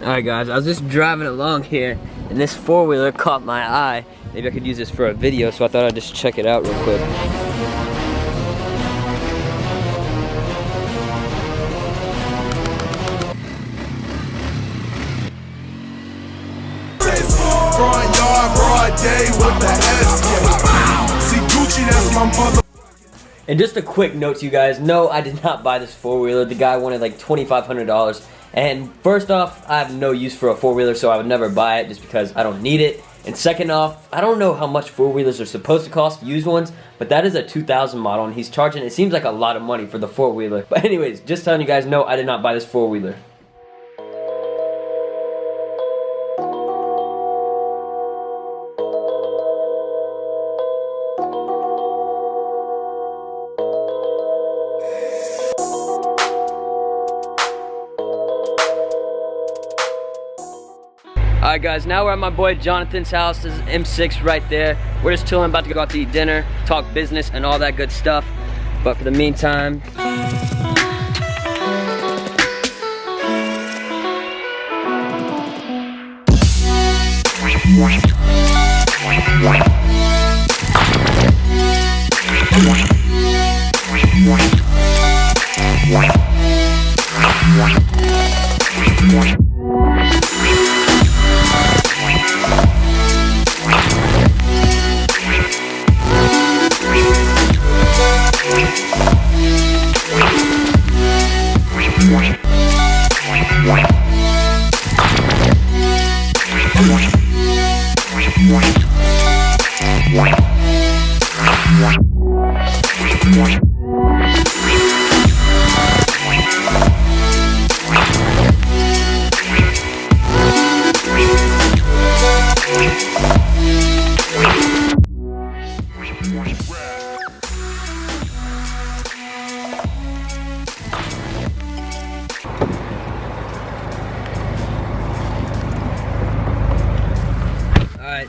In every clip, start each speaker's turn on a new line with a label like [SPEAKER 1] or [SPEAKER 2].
[SPEAKER 1] Alright guys, I was just driving along here and this four-wheeler caught my eye. Maybe I could use this for a video, so I thought I'd just check it out real quick.
[SPEAKER 2] Front yard, broad day with the S. See Gucci, that's my mother.
[SPEAKER 1] And just a quick note to you guys, no, I did not buy this four-wheeler. The guy wanted like $2,500. And first off, I have no use for a four-wheeler, so I would never buy it just because I don't need it. And second off, I don't know how much four-wheelers are supposed to cost, used ones, but that is a 2000 model, and he's charging, it seems like a lot of money for the four-wheeler. But anyways, just telling you guys, no, I did not buy this four-wheeler. Alright guys, now we're at my boy Jonathan's house. This is M6 right there. We're just chilling, about to go out to eat dinner, talk business and all that good stuff. But for the meantime,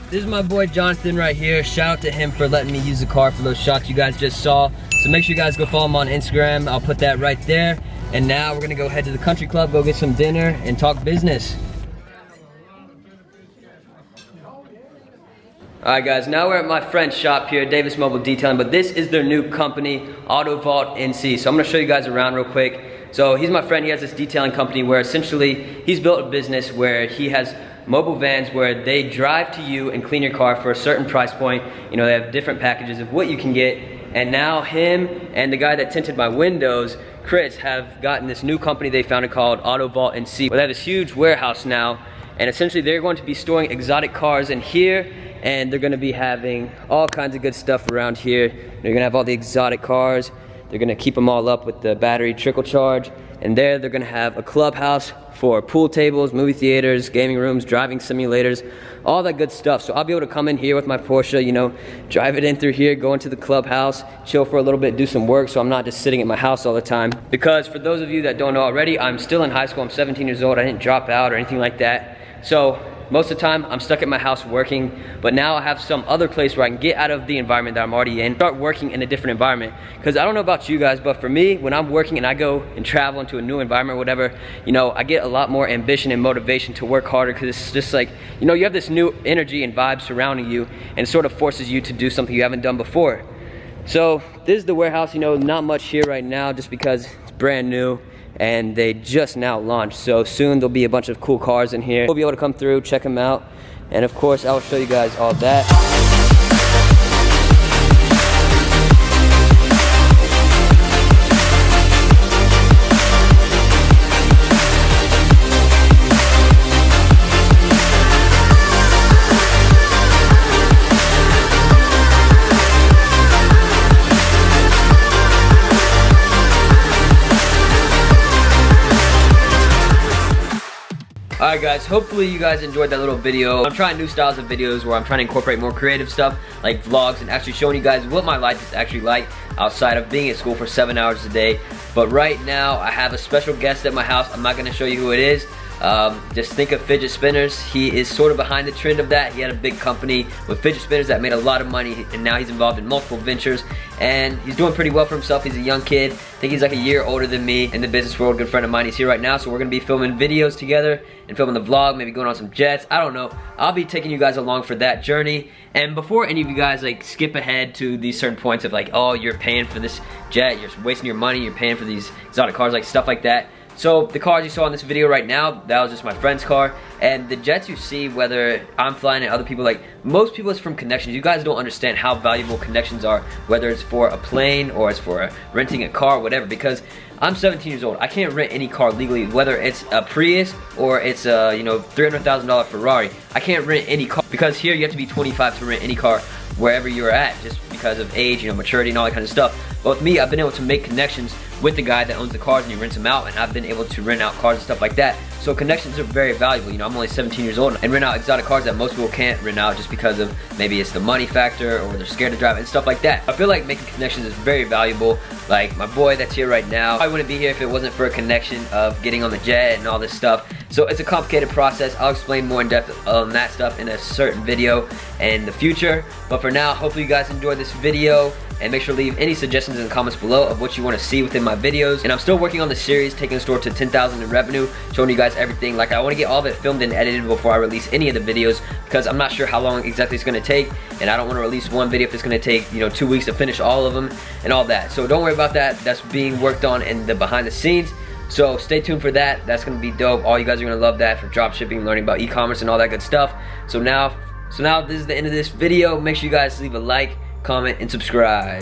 [SPEAKER 1] this is my boy Jonathan right here. Shout out to him for letting me use the car for those shots you guys just saw. So make sure you guys go follow him on Instagram. I'll put that right there. And now we're gonna go head to the country club, go get some dinner, and talk business. Alright guys, now we're at my friend's shop here, Davis Mobile Detailing, but this is their new company, Auto Vault NC. So I'm gonna show you guys around real quick. So he's my friend, he has this detailing company where essentially he's built a business where he has mobile vans where they drive to you and clean your car for a certain price point. You know, they have different packages of what you can get. And now him and the guy that tinted my windows, Chris, have gotten this new company they founded called Auto Vault NC. Well, they have this huge warehouse now, and essentially they're going to be storing exotic cars in here, and they're gonna be having all kinds of good stuff around here. They're gonna have all the exotic cars. They're gonna keep them all up with the battery trickle charge. And there they're gonna have a clubhouse for pool tables, movie theaters, gaming rooms, driving simulators, all that good stuff. So I'll be able to come in here with my Porsche, you know, drive it in through here, go into the clubhouse, chill for a little bit, do some work, so I'm not just sitting at my house all the time. Because for those of you that don't know already, I'm still in high school, I'm 17 years old, I didn't drop out or anything like that. So most of the time, I'm stuck at my house working, but now I have some other place where I can get out of the environment that I'm already in, start working in a different environment. Because I don't know about you guys, but for me, when I'm working and I go and travel into a new environment or whatever, you know, I get a lot more ambition and motivation to work harder, because it's just like, you know, you have this new energy and vibe surrounding you, and it sort of forces you to do something you haven't done before. So this is the warehouse, you know, not much here right now just because it's brand new. And they just now launched, so soon there'll be a bunch of cool cars in here. We'll be able to come through, check them out, and of course I'll show you guys all that. Alright guys, hopefully you guys enjoyed that little video. I'm trying new styles of videos where I'm trying to incorporate more creative stuff like vlogs and actually showing you guys what my life is actually like outside of being at school for 7 hours a day. But right now I have a special guest at my house. I'm not going to show you who it is, Just think of fidget spinners. He is sort of behind the trend of that. He had a big company with fidget spinners that made a lot of money, and now he's involved in multiple ventures, and he's doing pretty well for himself. He's a young kid. I think he's like a year older than me in the business world. Good friend of mine. He's here right now, so we're gonna be filming videos together and filming the vlog, maybe going on some jets. I don't know. I'll be taking you guys along for that journey. And before any of you guys like skip ahead to these certain points of like, oh, you're paying for this jet, you're wasting your money, you're paying for these exotic cars, like stuff like that. So the cars you saw in this video right now, that was just my friend's car. And the jets you see, whether I'm flying and other people, like most people, it's from connections. You guys don't understand how valuable connections are, whether it's for a plane or it's for renting a car, whatever, because I'm 17 years old. I can't rent any car legally, whether it's a Prius or it's a, you know, $300,000 Ferrari. I can't rent any car because here you have to be 25 to rent any car wherever you're at, just because of age, you know, maturity and all that kind of stuff. But with me, I've been able to make connections with the guy that owns the cars and he rents them out, and I've been able to rent out cars and stuff like that. So connections are very valuable. You know, I'm only 17 years old and rent out exotic cars that most people can't rent out just because of maybe it's the money factor or they're scared to drive and stuff like that. I feel like making connections is very valuable. Like my boy that's here right now, I wouldn't be here if it wasn't for a connection of getting on the jet and all this stuff. So it's a complicated process. I'll explain more in depth on that stuff in a certain video in the future. But for now, hopefully you guys enjoyed this video, and make sure to leave any suggestions in the comments below of what you want to see within my videos. And I'm still working on the series, taking the store to 10,000 in revenue, showing you guys everything. Like I want to get all of it filmed and edited before I release any of the videos, because I'm not sure how long exactly it's going to take, and I don't want to release one video if it's going to take, you know, 2 weeks to finish all of them and all that. So don't worry about that. That's being worked on in the behind the scenes. So stay tuned for that. That's going to be dope. All you guys are going to love that for drop shipping, learning about e-commerce and all that good stuff. So now this is the end of this video. Make sure you guys leave a like, comment, and subscribe.